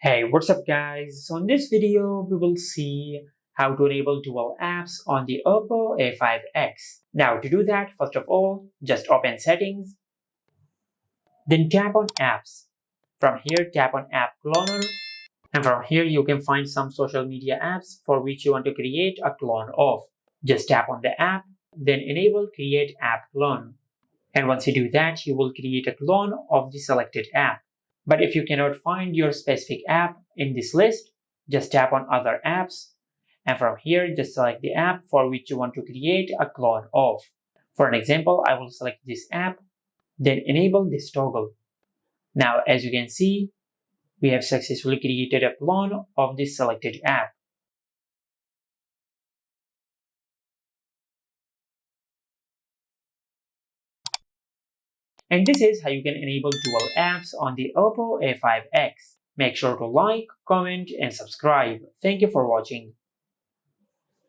Hey, what's up guys? So in this video, we will see how to enable dual apps on the Oppo A5x. Now to do that, first of all, just open settings, then tap on apps. From here, tap on app cloner, and from here you can find some social media apps for which you want to create a clone of. Just tap on the app, then enable create app clone. And once you do that, you will create a clone of the selected app. But if you cannot find your specific app in this list, just tap on other apps. And from here, just select the app for which you want to create a clone of. For an example, I will select this app, then enable this toggle. Now, as you can see, we have successfully created a clone of this selected app. And this is how you can enable dual apps on the Oppo A5x. Make sure to like, comment, and subscribe. Thank you for watching.